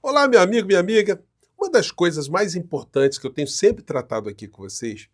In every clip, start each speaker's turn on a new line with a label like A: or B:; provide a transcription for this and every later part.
A: Olá, meu amigo, minha amiga. Uma das coisas mais importantes que eu tenho sempre tratado aqui com vocês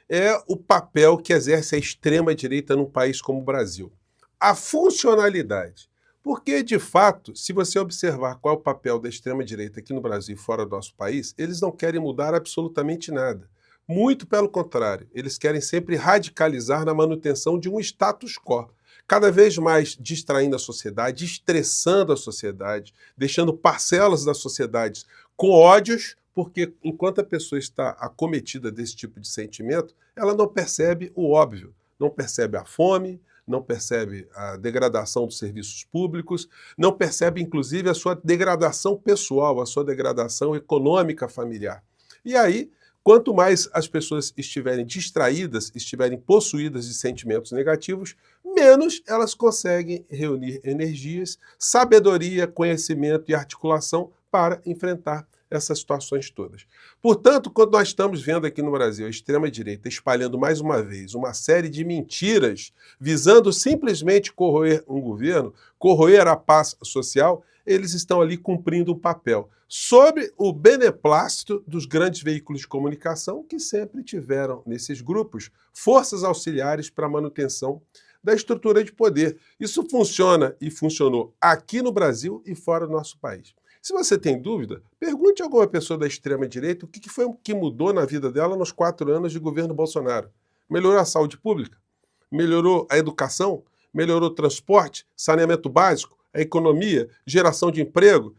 A: é o papel que exerce a extrema-direita num país como o Brasil. A funcionalidade. Porque, de fato, se você observar qual é o papel da extrema-direita aqui no Brasil e fora do nosso país, eles não querem mudar absolutamente nada. Muito pelo contrário, eles querem sempre radicalizar na manutenção de um status quo. Cada vez mais distraindo a sociedade, estressando a sociedade, deixando parcelas da sociedade com ódios, porque enquanto a pessoa está acometida desse tipo de sentimento, ela não percebe o óbvio, não percebe a fome, não percebe a degradação dos serviços públicos, não percebe, inclusive, a sua degradação pessoal, a sua degradação econômica familiar. E aí, quanto mais as pessoas estiverem distraídas, estiverem possuídas de sentimentos negativos, menos elas conseguem reunir energias, sabedoria, conhecimento e articulação para enfrentar essas situações todas. Portanto, quando nós estamos vendo aqui no Brasil a extrema-direita espalhando mais uma vez uma série de mentiras visando simplesmente corroer um governo, corroer a paz social, eles estão ali cumprindo um papel sobre o beneplácito dos grandes veículos de comunicação que sempre tiveram nesses grupos forças auxiliares para a manutenção da estrutura de poder. Isso funciona e funcionou aqui no Brasil e fora do nosso país. Se você tem dúvida, pergunte a alguma pessoa da extrema-direita o que foi que mudou na vida dela nos 4 anos de governo Bolsonaro. Melhorou a saúde pública? Melhorou a educação? Melhorou o transporte? Saneamento básico? A economia? Geração de emprego?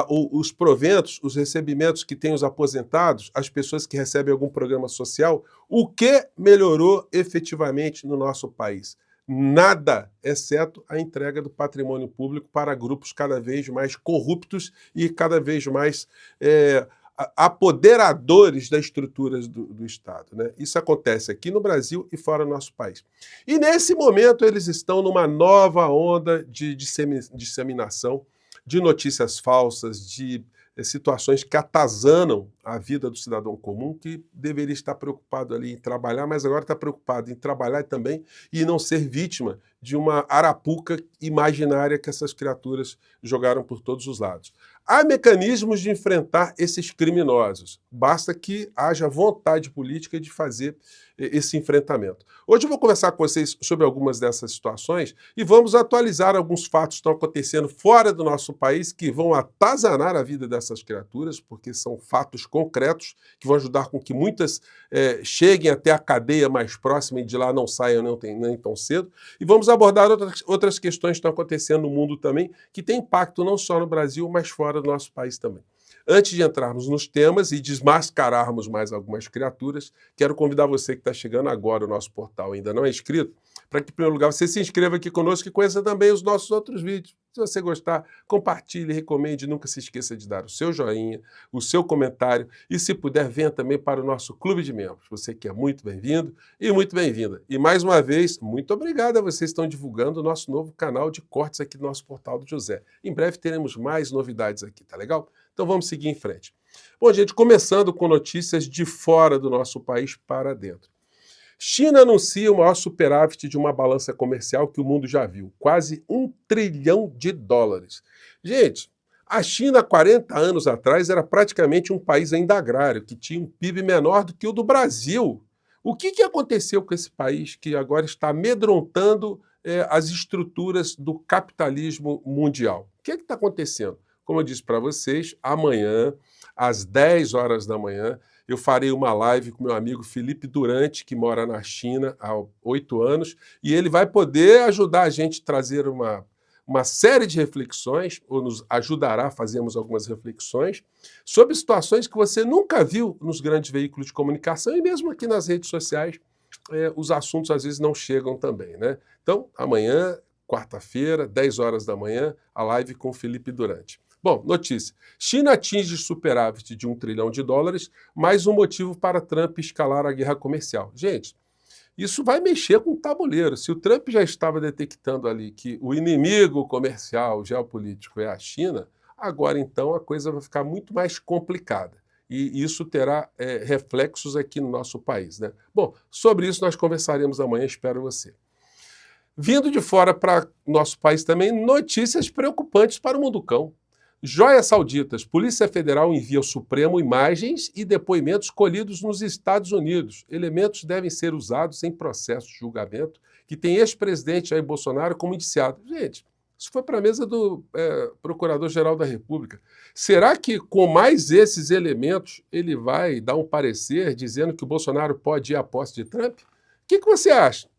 A: Os proventos, os recebimentos que têm os aposentados, as pessoas que recebem algum programa social? O que melhorou efetivamente no nosso país? Nada, exceto a entrega do patrimônio público para grupos cada vez mais corruptos e cada vez mais apoderadores das estruturas do Estado, né? Isso acontece aqui no Brasil e fora do nosso país. E nesse momento eles estão numa nova onda de disseminação de notícias falsas, de situações que atazanam a vida do cidadão comum, que deveria estar preocupado ali em trabalhar, mas agora está preocupado em trabalhar também e não ser vítima de uma arapuca imaginária que essas criaturas jogaram por todos os lados. Há mecanismos de enfrentar esses criminosos. Basta que haja vontade política de fazer esse enfrentamento. Hoje eu vou conversar com vocês sobre algumas dessas situações e vamos atualizar alguns fatos que estão acontecendo fora do nosso país que vão atazanar a vida dessas criaturas, porque são fatos concretos que vão ajudar com que muitas cheguem até a cadeia mais próxima e de lá não saiam nem tão cedo. E vamos abordar outras questões que estão acontecendo no mundo também, que têm impacto não só no Brasil, mas fora do nosso país também. Antes de entrarmos nos temas e desmascararmos mais algumas criaturas, quero convidar você que está chegando agora no nosso portal, ainda não é inscrito, para que, em primeiro lugar, você se inscreva aqui conosco e conheça também os nossos outros vídeos. Se você gostar, compartilhe, recomende, nunca se esqueça de dar o seu joinha, o seu comentário e, se puder, venha também para o nosso clube de membros. Você que é muito bem-vindo e muito bem-vinda. E, mais uma vez, muito obrigado a vocês que estão divulgando o nosso novo canal de cortes aqui do nosso portal do José. Em breve teremos mais novidades aqui, tá legal? Então vamos seguir em frente. Bom, gente, começando com notícias de fora do nosso país para dentro. China anuncia o maior superávit de uma balança comercial que o mundo já viu, quase $1 trilhão. Gente, a China, há 40 anos atrás, era praticamente um país ainda agrário, que tinha um PIB menor do que o do Brasil. O que aconteceu com esse país que agora está amedrontando as estruturas do capitalismo mundial? O que está acontecendo? Como eu disse para vocês, amanhã, às 10 horas da manhã, eu farei uma live com meu amigo Felipe Durante, que mora na China há 8 anos, e ele vai poder ajudar a gente a trazer uma série de reflexões, ou nos ajudará a fazermos algumas reflexões, sobre situações que você nunca viu nos grandes veículos de comunicação e mesmo aqui nas redes sociais, os assuntos às vezes não chegam também, né? Então, amanhã, quarta-feira, 10 horas da manhã, a live com o Felipe Durante. Bom, notícia. China atinge superávit de $1 trilhão, mais um motivo para Trump escalar a guerra comercial. Gente, isso vai mexer com o tabuleiro. Se o Trump já estava detectando ali que o inimigo comercial, geopolítico é a China, agora então a coisa vai ficar muito mais complicada. E isso terá reflexos aqui no nosso país, né? Bom, sobre isso nós conversaremos amanhã, espero você. Vindo de fora para nosso país também, notícias preocupantes para o Munducão. Joias Sauditas. Polícia Federal envia ao Supremo imagens e depoimentos colhidos nos Estados Unidos. Elementos devem ser usados em processo de julgamento que tem ex-presidente Jair Bolsonaro como indiciado. Gente, isso foi para a mesa do Procurador-Geral da República. Será que com mais esses elementos ele vai dar um parecer dizendo que o Bolsonaro pode ir à posse de Trump? O que você acha?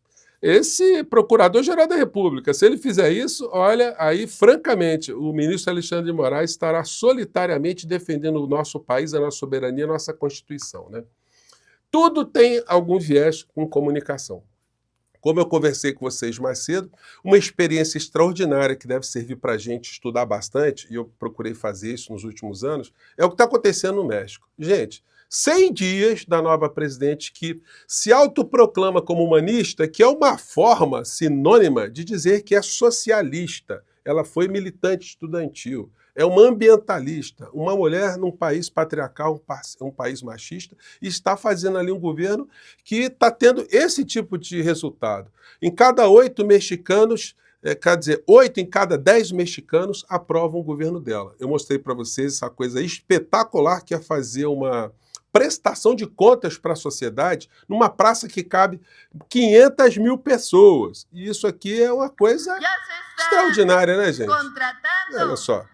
A: Esse Procurador-Geral da República, se ele fizer isso, olha, aí, francamente, o ministro Alexandre de Moraes estará solitariamente defendendo o nosso país, a nossa soberania, a nossa Constituição, né? Tudo tem algum viés com comunicação. Como eu conversei com vocês mais cedo, uma experiência extraordinária que deve servir para a gente estudar bastante, e eu procurei fazer isso nos últimos anos, é o que está acontecendo no México. Gente, 100 dias da nova presidente que se autoproclama como humanista, que é uma forma sinônima de dizer que é socialista. Ela foi militante estudantil, é uma ambientalista, uma mulher num país patriarcal, um país machista, e está fazendo ali um governo que está tendo esse tipo de resultado. Em cada 8 mexicanos, quer dizer, 8 em cada 10 mexicanos aprovam o governo dela. Eu mostrei para vocês essa coisa espetacular que é fazer uma prestação de contas para a sociedade numa praça que cabe 500 mil pessoas. E isso aqui é uma coisa extraordinária, né, gente? Olha só.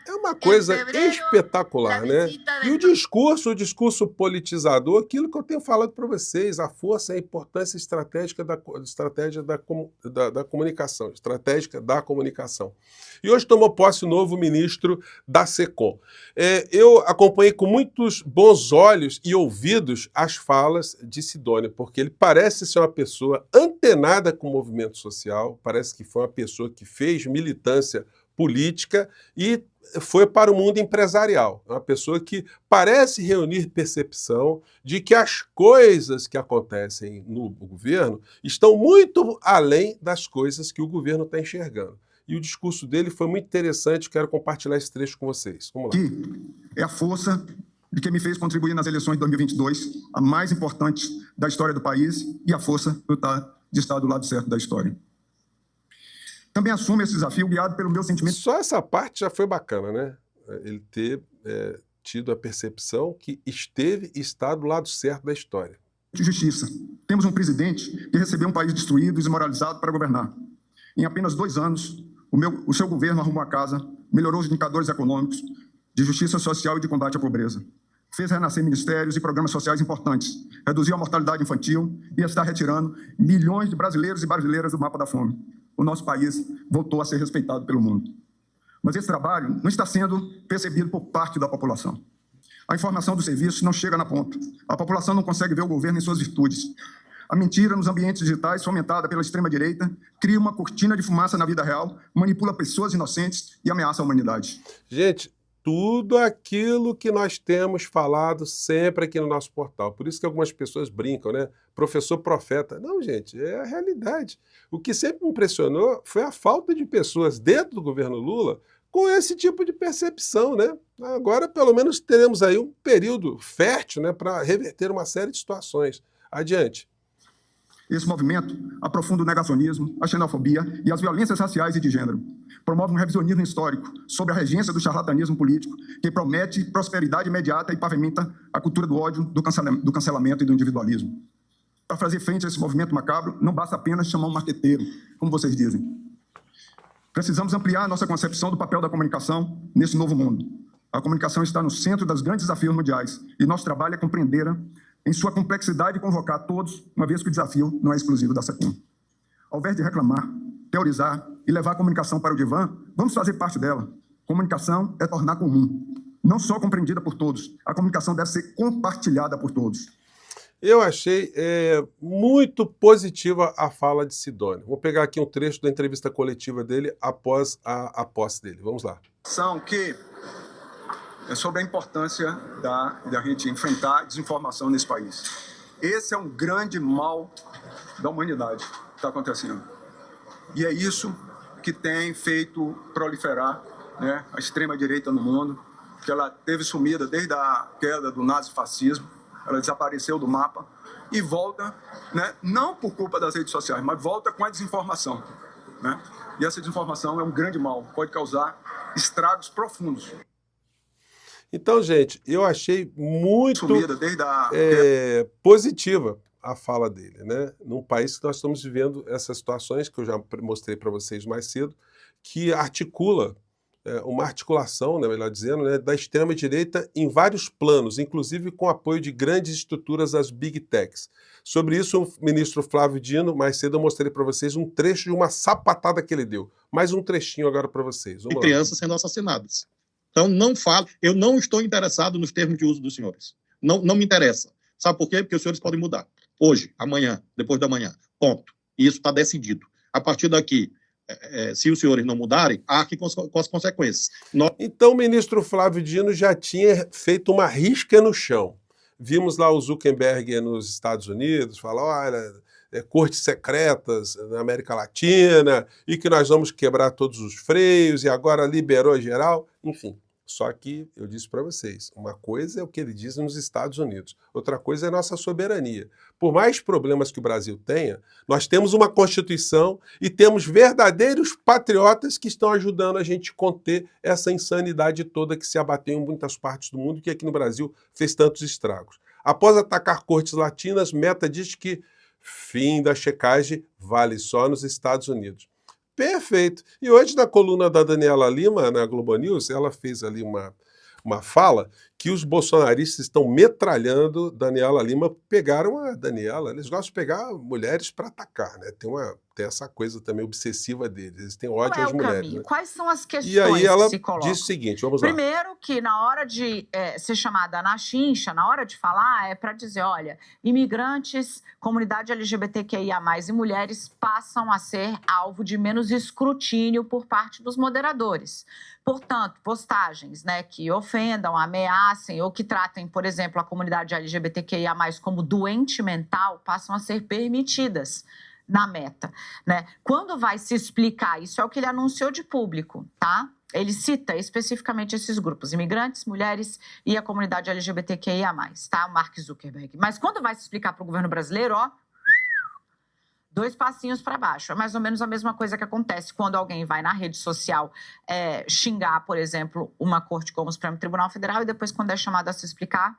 A: É uma coisa espetacular, né? E o discurso politizador, aquilo que eu tenho falado para vocês, a força e a importância estratégica da comunicação, estratégica da comunicação. E hoje tomou posse o novo ministro da SECOM. Eu acompanhei com muitos bons olhos e ouvidos as falas de Sidônio, porque ele parece ser uma pessoa antenada com o movimento social, parece que foi uma pessoa que fez militância política e foi para o mundo empresarial. É uma pessoa que parece reunir percepção de que as coisas que acontecem no governo estão muito além das coisas que o governo está enxergando. E o discurso dele foi muito interessante, quero compartilhar esse trecho com vocês. Vamos lá.
B: Que é a força de quem me fez contribuir nas eleições de 2022, a mais importante da história do país, e a força de estar do lado certo da história. Também assumo esse desafio guiado pelo meu sentimento...
A: Só essa parte já foi bacana, né? Ele ter tido a percepção que esteve e está do lado certo da história.
B: De justiça. Temos um presidente que recebeu um país destruído e desmoralizado para governar. Em apenas 2 anos, o seu governo arrumou a casa, melhorou os indicadores econômicos, de justiça social e de combate à pobreza. Fez renascer ministérios e programas sociais importantes, reduziu a mortalidade infantil e está retirando milhões de brasileiros e brasileiras do mapa da fome. O nosso país voltou a ser respeitado pelo mundo. Mas esse trabalho não está sendo percebido por parte da população. A informação dos serviços não chega na ponta. A população não consegue ver o governo em suas virtudes. A mentira nos ambientes digitais, fomentada pela extrema-direita, cria uma cortina de fumaça na vida real, manipula pessoas inocentes e ameaça a humanidade.
A: Gente, tudo aquilo que nós temos falado sempre aqui no nosso portal. Por isso que algumas pessoas brincam, né? Professor profeta. Não, gente, é a realidade. O que sempre me impressionou foi a falta de pessoas dentro do governo Lula com esse tipo de percepção, né? Agora, pelo menos, teremos aí um período fértil, né, para reverter uma série de situações. Adiante.
B: Esse movimento aprofunda o negacionismo, a xenofobia e as violências raciais e de gênero. Promove um revisionismo histórico sobre a regência do charlatanismo político que promete prosperidade imediata e pavimenta a cultura do ódio, do cancelamento e do individualismo. Para fazer frente a esse movimento macabro, não basta apenas chamar um marqueteiro, como vocês dizem. Precisamos ampliar a nossa concepção do papel da comunicação nesse novo mundo. A comunicação está no centro dos grandes desafios mundiais e nosso trabalho é compreendê-la em sua complexidade e convocar todos, uma vez que o desafio não é exclusivo da SECOM. Ao invés de reclamar, teorizar e levar a comunicação para o divã, vamos fazer parte dela. Comunicação é tornar comum. Não só compreendida por todos, a comunicação deve ser compartilhada por todos.
A: Eu achei muito positiva a fala de Sidônio. Vou pegar aqui um trecho da entrevista coletiva dele após a posse dele. Vamos lá.
B: Que é sobre a importância da gente enfrentar a desinformação nesse país. Esse é um grande mal da humanidade que está acontecendo. E é isso que tem feito proliferar, né, a extrema-direita no mundo, que ela teve sumida desde a queda do nazifascismo, ela desapareceu do mapa e volta, né, não por culpa das redes sociais, mas volta com a desinformação. né? E essa desinformação é um grande mal, pode causar estragos profundos.
A: Então, gente, eu achei muito
B: Sumida desde a...
A: positiva a fala dele, né? Num país que nós estamos vivendo essas situações que eu já mostrei para vocês mais cedo, que articula uma articulação, né, melhor dizendo, né, da extrema-direita em vários planos, inclusive com apoio de grandes estruturas das Big Techs. Sobre isso, o ministro Flávio Dino, mais cedo eu mostrei para vocês um trecho de uma sapatada que ele deu. Mais um trechinho agora para vocês. Vamos lá.
C: Crianças sendo assassinadas. Então, não falo, eu não estou interessado nos termos de uso dos senhores. Não me interessa. Sabe por quê? Porque os senhores podem mudar. Hoje, amanhã, depois da manhã. Ponto. E isso está decidido. A partir daqui, se os senhores não mudarem, arque com as consequências.
A: Então o ministro Flávio Dino já tinha feito uma risca no chão. Vimos lá o Zuckerberg nos Estados Unidos falar, olha, cortes secretas na América Latina e que nós vamos quebrar todos os freios e agora liberou geral, enfim. Só que eu disse para vocês, uma coisa é o que ele diz nos Estados Unidos, outra coisa é a nossa soberania. Por mais problemas que o Brasil tenha, nós temos uma Constituição e temos verdadeiros patriotas que estão ajudando a gente a conter essa insanidade toda que se abateu em muitas partes do mundo e que aqui no Brasil fez tantos estragos. Após atacar cortes latinas, Meta diz que fim da checagem vale só nos Estados Unidos. Perfeito. E hoje, na coluna da Daniela Lima, na Globo News, ela fez ali uma fala que os bolsonaristas estão metralhando Daniela Lima. Pegaram a Daniela, eles gostam de pegar mulheres para atacar, né? Tem essa coisa também obsessiva deles, eles têm ódio às mulheres. Né?
D: Quais são as questões
A: e aí ela
D: que se colocam?
A: Diz o seguinte, vamos lá.
D: Primeiro que na hora de ser chamada na chincha, na hora de falar, é para dizer, olha, imigrantes, comunidade LGBTQIA+, e mulheres passam a ser alvo de menos escrutínio por parte dos moderadores. Portanto, postagens, né, que ofendam, ameacem ou que tratem, por exemplo, a comunidade LGBTQIA+, como doente mental, passam a ser permitidas na Meta, né? Quando vai se explicar, isso é o que ele anunciou de público, tá? Ele cita especificamente esses grupos, imigrantes, mulheres e a comunidade LGBTQIA+, tá? O Mark Zuckerberg. Mas quando vai se explicar para o governo brasileiro, ó, 2 passinhos para baixo. É mais ou menos a mesma coisa que acontece quando alguém vai na rede social xingar, por exemplo, uma corte como o Supremo Tribunal Federal e depois, quando é chamado a se explicar,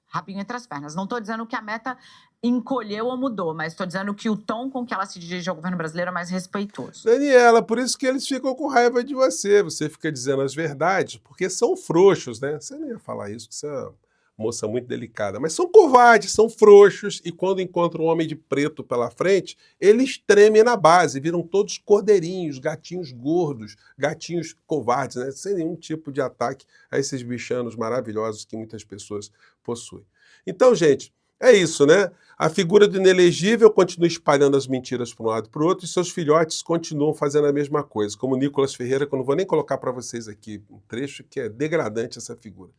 D: rabinho entre as pernas. Não estou dizendo que a Meta encolheu ou mudou, mas estou dizendo que o tom com que ela se dirige ao governo brasileiro é mais respeitoso.
A: Daniela, por isso que eles ficam com raiva de você. Você fica dizendo as verdades, porque são frouxos, né? Você não ia falar isso, que você é uma moça muito delicada. Mas são covardes, são frouxos, e quando encontram um homem de preto pela frente, eles tremem na base, viram todos cordeirinhos, gatinhos gordos, gatinhos covardes, né? Sem nenhum tipo de ataque a esses bichanos maravilhosos que muitas pessoas possuem. Então, gente, é isso, né? A figura do inelegível continua espalhando as mentiras para um lado e para o outro, e seus filhotes continuam fazendo a mesma coisa, como Nicolas Ferreira, que eu não vou nem colocar para vocês aqui um trecho, que é degradante essa figura.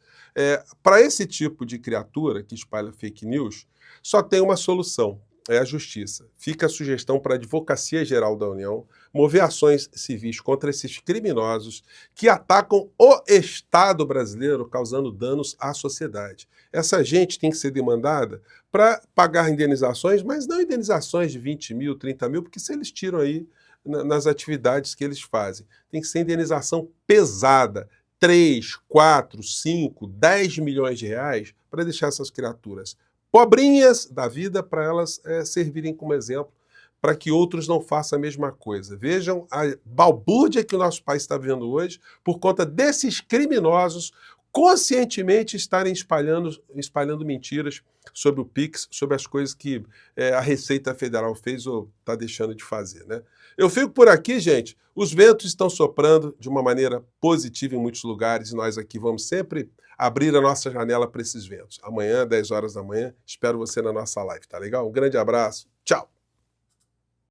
A: Para esse tipo de criatura que espalha fake news, só tem uma solução, é a justiça. Fica a sugestão para a Advocacia Geral da União mover ações civis contra esses criminosos que atacam o Estado brasileiro, causando danos à sociedade. Essa gente tem que ser demandada para pagar indenizações, mas não indenizações de 20 mil, 30 mil, porque se eles tiram aí nas atividades que eles fazem. Tem que ser indenização pesada, 3, 4, 5, 10 milhões de reais, para deixar essas criaturas pobrinhas da vida, para elas servirem como exemplo, para que outros não façam a mesma coisa. Vejam a balbúrdia que o nosso país está vivendo hoje por conta desses criminosos conscientemente estarem espalhando mentiras sobre o Pix, sobre as coisas que a Receita Federal fez ou está deixando de fazer, né? Eu fico por aqui, gente. Os ventos estão soprando de uma maneira positiva em muitos lugares e nós aqui vamos sempre abrir a nossa janela para esses ventos. Amanhã, 10 horas da manhã, espero você na nossa live, tá legal? Um grande abraço, tchau!